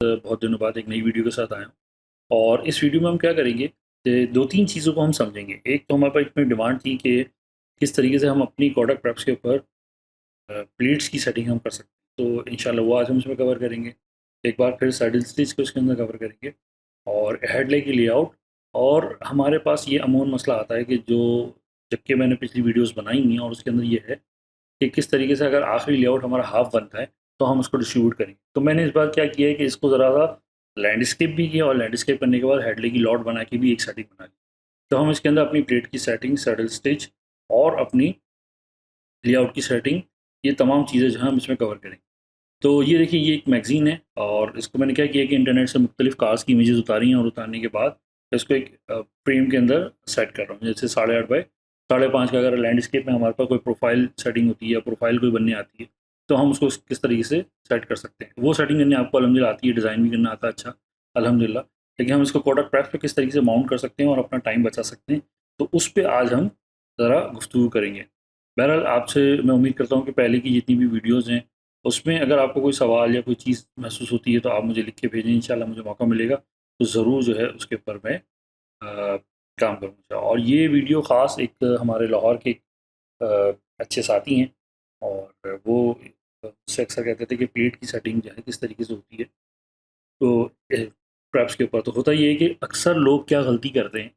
बहुत दिनों बाद एक नई वीडियो के साथ आया हूँ। और इस वीडियो में हम क्या करेंगे कि 2-3 चीज़ों को हम समझेंगे। एक तो हमारे पास इसमें डिमांड थी कि किस तरीके से हम अपनी कोडक प्रेप्स के ऊपर प्लेट्स की सेटिंग हम कर सकते हैं। तो इंशाल्लाह वो आज हम इसमें कवर करेंगे। एक बार फिर सैडल स्टिच को इसके अंदर कवर करेंगे और हेडलाइट की लेआउट। और हमारे पास ये अमूमन मसला आता है कि जो जबकि मैंने पिछली वीडियोज़ बनाई हुई हैं और उसके अंदर ये है कि किस तरीके से अगर आखिरी लेआउट हमारा हाफ बनता है तो हम उसको डिस्ट्रीब्यूट करेंगे। तो मैंने इस बार क्या किया है कि इसको ज़रा सा लैंडस्केप भी किया और लैंडस्केप करने के बाद हेडले की लॉट बना के भी एक सेटिंग बना ली। तो हम इसके अंदर अपनी प्लेट की सेटिंग, सैडल स्टिच और अपनी लेआउट की सेटिंग, ये तमाम चीज़ें जो हैं हम इसमें कवर करेंगे। तो ये देखिए, ये एक मैगज़ीन है और इसको मैंने क्या किया कि इंटरनेट से मुख्तलिफ़ कार्स की इमेजेस उतारी हैं और उतारने के बाद इसको एक फ्रेम के अंदर सेट कर रहा हूँ। जैसे 8.5 बाई 5.5 का अगर लैंडस्केप में हमारे पास कोई प्रोफाइल सेटिंग होती है या प्रोफाइल कोई बनने आती है, तो हम उसको किस तरीके से सेट कर सकते हैं। वो सेटिंग करने आपको अल्हम्दुलिल्लाह आती है, डिज़ाइन भी करना आता है अच्छा, अल्हम्दुलिल्लाह। लेकिन हम इसको कोडक प्रेस पे किस तरीके से माउंट कर सकते हैं और अपना टाइम बचा सकते हैं, तो उस पे आज हम ज़रा गुफ्तगू करेंगे। बहरहाल आपसे मैं उम्मीद करता हूँ कि पहले की जितनी भी वीडियोज़ हैं उसमें अगर आपको कोई सवाल या कोई चीज़ महसूस होती है तो आप मुझे लिख के भेजें, इंशाल्लाह मुझे मौका मिलेगा तो ज़रूर जो है उसके ऊपर मैं काम करूँगा। और ये वीडियो ख़ास एक हमारे लाहौर के अच्छे साथी हैं और वो मुझसे अक्सर कहते थे कि प्लेट की सेटिंग जो है किस तरीके से होती है। तो प्रैप्स के ऊपर तो होता ये है कि अक्सर लोग क्या गलती करते हैं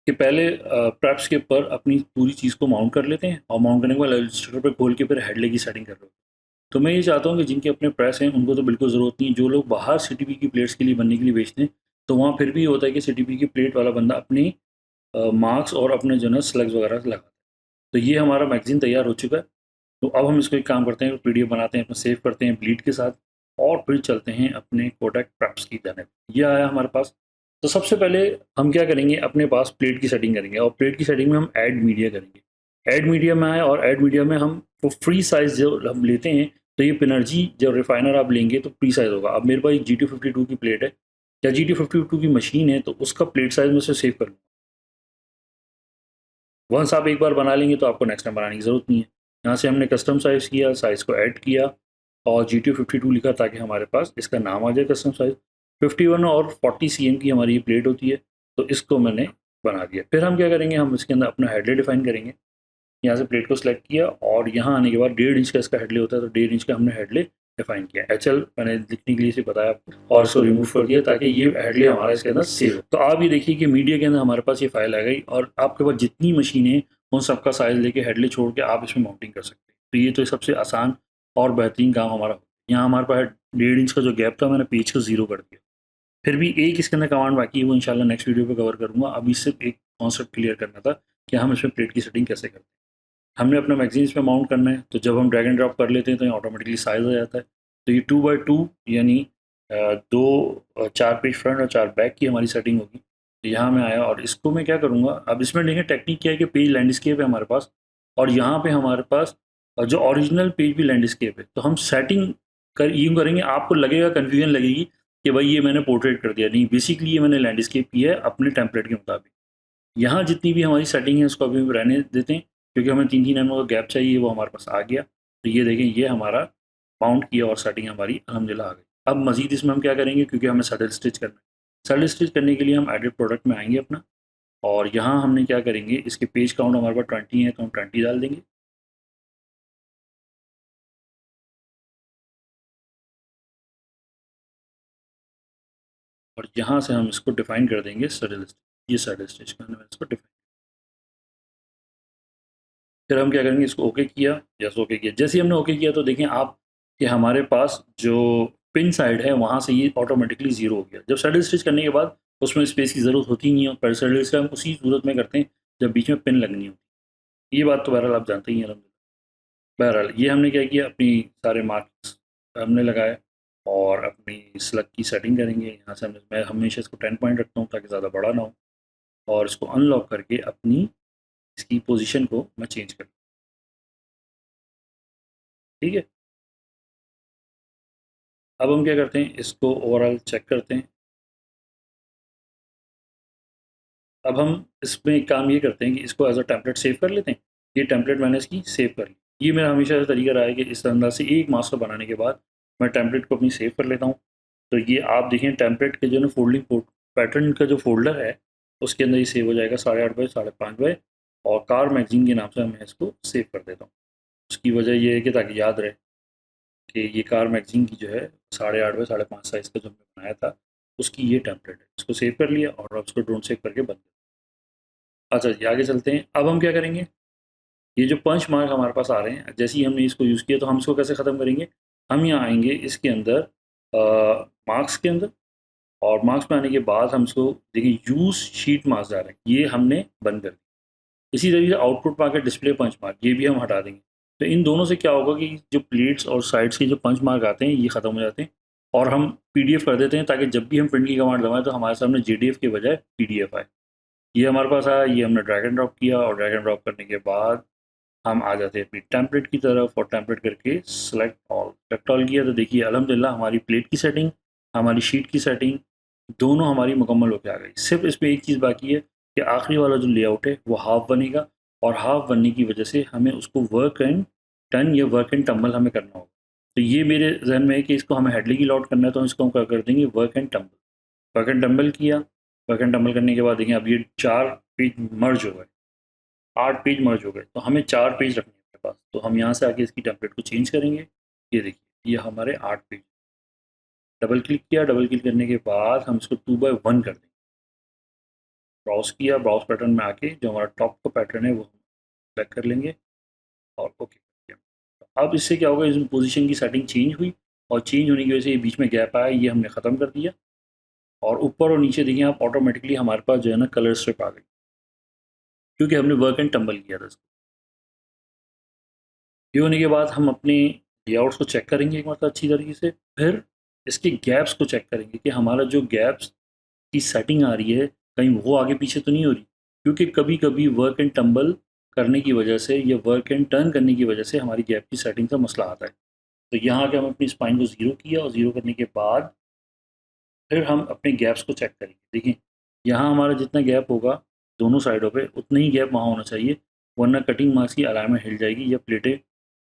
कि पहले प्रैप्स के ऊपर अपनी पूरी चीज़ को माउंट कर लेते हैं और माउंट करने के बाद इलस्ट्रेटर पे खोल के फिर हेडले की सेटिंग कर रहे हो। तो मैं ये चाहता हूँ कि जिनके अपने प्रेस हैं उनको तो बिल्कुल ज़रूरत नहीं है। जो लोग बाहर सीटीपी की प्लेट्स के लिए बनने के लिए बेचते हैं, तो वहाँ फिर भी ये होता है कि सीटीपी की प्लेट वाला बंदा अपनी मार्क्स और अपने जो है ना स्लग्स वगैरह लगाता है। तो ये हमारा मैगज़ीन तैयार हो चुका है। तो अब हम इसको एक काम करते हैं, पीडीएफ बनाते हैं, अपना सेव करते हैं ब्लीड के साथ और फिर चलते हैं अपने कोडक प्रैप्स की जानिब। ये आया हमारे पास। तो सबसे पहले हम क्या करेंगे, अपने पास प्लेट की सेटिंग करेंगे और प्लेट की सेटिंग में हम ऐड मीडिया करेंगे। ऐड मीडिया में आए और ऐड मीडिया में हम वो फ्री साइज़ जो हम लेते हैं, तो ये पिनर्जी जब रिफाइनर आप लेंगे तो फ्री साइज़ होगा। अब मेरे पास GT52 की प्लेट है या GT52 की मशीन है, तो उसका प्लेट साइज़ में उसे सेव कर लूँगा। वंस आप एक बार बना लेंगे तो आपको नेक्स्ट टाइम बनाने की ज़रूरत नहीं है। यहाँ से हमने कस्टम साइज़ किया, साइज़ को ऐड किया और GT52 लिखा ताकि हमारे पास इसका नाम आ जाए कस्टम साइज़। 51 और 40 सीएम की हमारी ये प्लेट होती है, तो इसको मैंने बना दिया। फिर हम क्या करेंगे, हम इसके अंदर अपना हेडले डिफ़ाइन करेंगे। यहाँ से प्लेट को सिलेक्ट किया और यहाँ आने के बाद 1.5 इंच का इसका हेडले होता है, तो 1.5 इंच का हमने हेडले डिफाइन किया। HL मैंने लिखने के लिए इसे बताया आपको और इसको रिमूव कर दिया ताकि ये हेडले हमारा इसके अंदर सेव हो। तो आप ये देखिए कि मीडिया के अंदर हमारे पास ये फाइल आ गई और आपके पास जितनी मशीनें हैं उन सबका साइज़ लेके हेडले छोड़ के आप इसमें माउंटिंग कर सकते हैं। तो ये तो सबसे आसान और बेहतरीन काम हमारा। यहाँ हमारे पास 1.5 इंच का जो गैप था, मैंने पेज को 0 कर दिया। फिर भी एक इसके अंदर कमांड बाकी है, वो इंशाल्लाह नेक्स्ट वीडियो पे कवर करूँगा। अभी सिर्फ एक कॉन्सेप्ट क्लियर करना था कि हम इसमें प्लेट की सेटिंग कैसे करते हैं। हमने अपना मैगज़ीन इसमें माउंट करना है, तो जब हम ड्रैग एंड ड्रॉप कर लेते हैं तो ये ऑटोमेटिकली साइज़ आ जाता है। तो ये 2x2 यानी 4 पेज फ्रंट और 4 बैक की हमारी सेटिंग होगी। तो यहाँ मैं आया और इसको मैं क्या करूँगा, अब इसमें देखें टेक्निक क्या है कि पेज लैंडस्केप है हमारे पास और यहाँ पे हमारे पास जो ओरिजिनल पेज भी लैंडस्केप है। तो हम सेटिंग यूँ करेंगे, आपको लगेगा, कन्फ्यूजन लगेगी कि भाई ये मैंने पोर्ट्रेट कर दिया। नहीं, बेसिकली ये मैंने लैंडस्केप किया है अपने टेम्पलेट के मुताबिक। यहाँ जितनी भी हमारी सेटिंग है उसको अभी हम रहने देते हैं क्योंकि हमें 3-3 एमएम का गैप चाहिए, वो हमारे पास आ गया। तो ये देखें, ये हमारा माउंट किया और सेटिंग हमारी अल्हम्दुलिल्लाह आ गई। अब मज़ीद इसमें हम क्या करेंगे, क्योंकि हमें सैडल स्टिच करना है। सैडल स्टिच करने के लिए हम एडिट प्रोडक्ट में आएंगे अपना और यहाँ हमने क्या करेंगे, इसके पेज काउंट हमारे पास 20 है तो हम 20 डाल देंगे। और यहाँ से हम इसको डिफ़ाइन कर देंगे सैडल स्टिच। ये सैडल स्टिच का मैंने इसको डिफाइन। फिर हम क्या करेंगे, इसको ओके किया, यस ओके किया। जैसे ही हमने ओके किया तो देखें आप कि हमारे पास जो पिन साइड है वहाँ से ये ऑटोमेटिकली ज़ीरो हो गया। जब सैडल स्टिच करने के बाद उसमें स्पेस की ज़रूरत होती नहीं है और सैडल स्टिच हम उसी सूरत में करते हैं जब बीच में पिन लगनी होती है। ये बात तो बहरहाल आप जानते ही हैं अलहम्दुलिल्लाह। बहरहाल ये हमने क्या किया, अपनी सारे मार्क्स हमने लगाए और अपनी स्लग की सेटिंग करेंगे। यहाँ से मैं हमेशा इसको 10 पॉइंट रखता हूँ ताकि ज़्यादा बड़ा ना हो और इसको अनलॉक करके अपनी इसकी पोजीशन को मैं चेंज कर, ठीक है। अब हम क्या करते हैं, इसको ओवरऑल चेक करते हैं। अब हम इसमें एक काम ये करते हैं कि इसको एज अ टेम्पलेट सेव कर लेते हैं। ये टेम्पलेट मैंने इसकी सेव कर ली। ये मेरा हमेशा से तरीका रहा है कि इस अंदाज से एक मास्टर बनाने के बाद मैं टेम्पलेट को अपनी सेव कर लेता हूँ। तो ये आप देखें टेम्पलेट के जो ना फोल्डिंग पैटर्न का जो फोल्डर है उसके अंदर ये सेव हो जाएगा 8:30 बाई 5:30 बाई, और कार मैगजीन के नाम से मैं इसको सेव कर देता हूँ। उसकी वजह ये है कि ताकि याद रहे कि ये कार मैगजीन की जो है 8:30 बाई 5:30 साइज़ का जो हमने बनाया था उसकी ये टेम्पलेट है। इसको सेव कर लिया और अब उसको डोंट सेव करके बंद कर। अच्छा जी, आगे चलते हैं। अब हम क्या करेंगे, ये जो पंच मार्क हमारे पास आ रहे हैं, जैसे ही हमने इसको यूज़ किया तो हम इसको कैसे ख़त्म करेंगे, हम यहाँ आएंगे इसके अंदर मार्क्स के अंदर, और मार्क्स में आने के बाद हम इसको देखिए यूज़ शीट मार्क्स आ रहे हैं, ये हमने बंद कर दिया। इसी तरीके से आउटपुट मार्क है डिस्प्ले पंच मार्क, ये भी हम हटा देंगे। तो इन दोनों से क्या होगा कि जो प्लेट्स और साइड्स के जो पंच मार्क आते हैं ये ख़त्म हो जाते हैं, और हम पीडीएफ कर देते हैं ताकि जब भी हम प्रिंट की कमांड दबाएं तो हमारे सामने जीडीएफ के बजाय पीडीएफ आए। ये हमारे पास आया, ये हमने ड्रैग एंड ड्रॉप किया, और ड्रैग एंड ड्रॉप करने के बाद हम आ जाते हैं अपनी टेम्पलेट की तरफ, और टेम्पलेट करके सेलेक्ट ऑल किया तो देखिए अल्हम्दुलिल्लाह हमारी प्लेट की सेटिंग, हमारी शीट की सेटिंग दोनों हमारी मुकम्मल होकर आ गई। सिर्फ इसमें एक चीज़ बाकी है कि आखिरी वाला जो लेआउट है वो हाफ बनेगा, और हाफ बनने की वजह से हमें उसको वर्क एंड टर्न या वर्क एंड टम्बल हमें करना होगा। तो ये मेरे जहन में है कि इसको हमें हेडली की लॉट करना है, तो हम इसको हम क्या कर देंगे, work and tumble. Work and tumble किया, वर्क एंड टम्बल करने के बाद देखिए अब ये 4 पेज मर्ज हो गए, 8 पेज मर्ज हो गए, तो हमें 4 पेज रखने हैं अपने पास। तो हम यहाँ से आके इसकी टेम्पलेट को चेंज करेंगे। ये देखिए ये हमारे 8 पेज। डबल क्लिक किया, डबल क्लिक करने के बाद हम इसको 2x1 कर देंगे। ब्राउज़ किया, ब्राउज़ पैटर्न में आके जो हमारा टॉप का पैटर्न है वो सेलेक्ट कर लेंगे और ओके कर दिया। तो अब इससे क्या होगा, इसमें पोजीशन की सेटिंग चेंज हुई, और चेंज होने की वजह से ये बीच में गैप आया, ये हमने ख़त्म कर दिया। और ऊपर और नीचे देखिए आप ऑटोमेटिकली हमारे पास जो है ना कलर स्ट्रिप आ गई, क्योंकि हमने वर्क एंड टम्बल किया था इसको। ये होने के बाद हम अपने लेआउट्स को चेक करेंगे एक मतलब अच्छी तरीके से, फिर इसके गैप्स को चेक करेंगे कि हमारा जो गैप्स की सेटिंग आ रही है कहीं वो आगे पीछे तो नहीं हो रही, क्योंकि कभी कभी वर्क एंड टम्बल करने की वजह से या वर्क एंड टर्न करने की वजह से हमारी गैप की सेटिंग का मसला आता है। तो यहाँ आके हम अपनी स्पाइन को ज़ीरो किया, और ज़ीरो करने के बाद फिर हम अपने गैप्स को चेक करेंगे। देखिए यहाँ हमारा जितना गैप होगा दोनों साइडों पे उतना ही गैप वहाँ होना चाहिए, वरना कटिंग मार्क्स की अलाइनमेंट हिल जाएगी या प्लेटें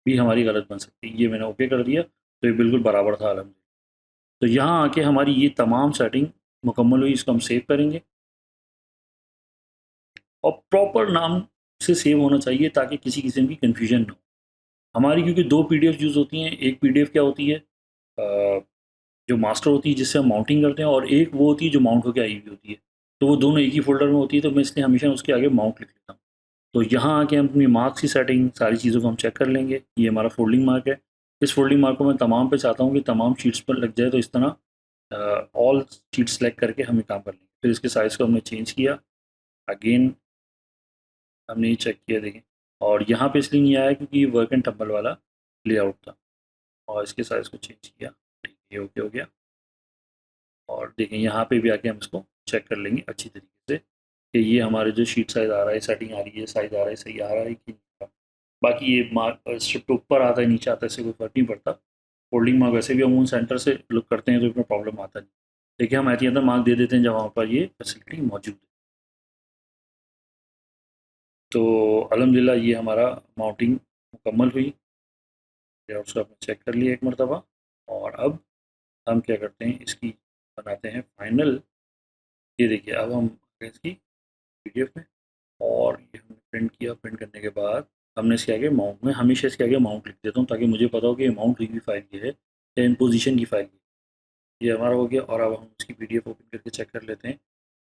भी हमारी गलत बन सकती है। ये मैंने ओके कर दिया, तो ये बिल्कुल बराबर था अलहमद। तो यहाँ आके हमारी ये तमाम सेटिंग मुकम्मल हुई, इसको हम सेव करेंगे, और प्रॉपर नाम से सेव होना चाहिए ताकि किसी किस्म की कन्फ्यूजन ना हो। हमारी क्योंकि 2 पीडीएफ यूज़ होती हैं, एक पीडीएफ क्या होती है जो मास्टर होती है जिससे हम माउंटिंग करते हैं, और एक वो होती है जो माउंट होकर आई हुई होती है। तो वो दोनों एक ही फ़ोल्डर में होती है, तो मैं इसलिए हमेशा उसके आगे माउंट लिख लेता हूँ। तो यहाँ आके हम अपनी मार्क्स की सेटिंग सारी चीज़ों को हम चेक कर लेंगे। ये हमारा फोल्डिंग मार्क है, इस फोल्डिंग मार्क को मैं तमाम पे चाहता हूँ कि तमाम शीट्स पर लग जाए, तो इस तरह ऑल शीट सेलेक्ट करके हमें काम कर लेंगे। फिर इसके साइज़ को हमने चेंज किया, अगेन हमने ये चेक किया देखें, और यहाँ पे इसलिए नहीं आया क्योंकि ये वर्क एंड टम्बल वाला लेआउट था, और इसके साइज़ को चेंज किया, ठीक ये ओके हो गया। और देखें यहाँ पे भी आके हम इसको चेक कर लेंगे अच्छी तरीके से कि ये हमारे जो शीट साइज़ आ रहा है, सेटिंग आ रही है, साइज़ आ रहा है, सही आ रहा है कि नहीं आ रहा। बाकी ये मार्क स्ट्रिप ऊपर आता है नीचे आता है, इससे कोई फ़र्क नहीं पड़ता। फोल्डिंग मार्क वैसे भी अमूमन सेंटर से लुक करते हैं तो इसमें प्रॉब्लम आता नहीं। देखिए हम एहतियातन मार्क दे देते हैं जब वहाँ पर ये फैसिलिटी मौजूद है। तो अल्हम्दुलिल्लाह ये हमारा माउंटिंग मुकम्मल हुई, लेआउट्स आपने चेक कर लिया एक मरतबा। और अब हम क्या करते हैं, इसकी बनाते हैं फाइनल। ये देखिए अब हम इसकी पीडीएफ में, और ये हमने प्रिंट किया। प्रिंट करने के बाद हमने इसके आगे माउंट में, हमेशा इसके आगे माउंट लिख देता हूँ ताकि मुझे पता हो कि माउंट हुई हुई फाइल ये है या इन पोजीशन की फाइल ये हमारा हो गया। और अब हम इसकी पीडीएफ ओपन करके चेक कर लेते हैं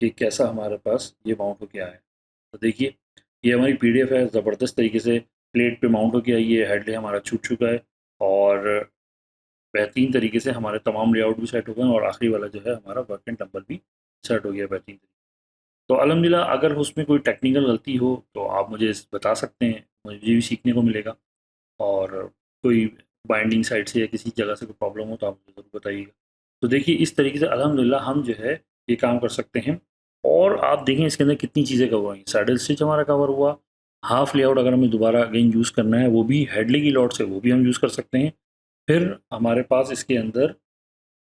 कि कैसा हमारे पास ये माउंट हो के आया है। तो देखिए ये हमारी पीडीएफ है, ज़बरदस्त तरीके से प्लेट पे माउंट हो के आई है, हेडले हमारा छूट चुका है, और बेहतरीन तरीके से हमारे तमाम लेआउट भी सेट हो गए हैं, और आखिरी वाला जो है हमारा वर्क एंड टम्बल भी सेट हो गया बेहतरीन तरीके। तो अल्हम्दुलिल्लाह अगर उसमें कोई टेक्निकल गलती हो तो आप मुझे बता सकते हैं, मुझे भी सीखने को मिलेगा। और कोई बाइंडिंग साइड से या किसी जगह से कोई प्रॉब्लम हो तो आप मुझे ज़रूर बताइएगा। तो देखिए इस तरीके से अल्हम्दुलिल्लाह हम जो है ये काम कर सकते हैं। और आप देखें इसके अंदर कितनी चीज़ें कवर हुई, सैडल स्टिच हमारा कवर हुआ, हाफ लेआउट अगर हमें दोबारा अगेन यूज़ करना है वो भी हेडली की लॉट से वो भी हम यूज़ कर सकते हैं। फिर हमारे पास इसके अंदर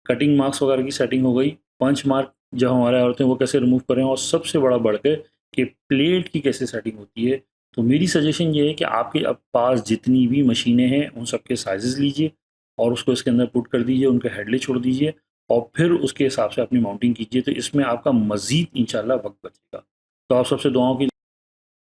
कटिंग मार्क्स वगैरह की सेटिंग हो गई, पंच मार्क जो हमारे होते हैं वो कैसे रिमूव करें, और सबसे बड़ा बढ़ के कि प्लेट की कैसे सेटिंग होती है। तो मेरी सजेशन ये है कि आपके अब पास जितनी भी मशीनें हैं उन सब के साइज़ लीजिए, और उसको इसके अंदर पुट कर दीजिए, उनके हेडले छोड़ दीजिए और फिर उसके हिसाब से अपनी माउंटिंग कीजिए, तो इसमें आपका मज़ीद इंशाल्लाह वक्त बचेगा। तो आप सबसे दुआओं की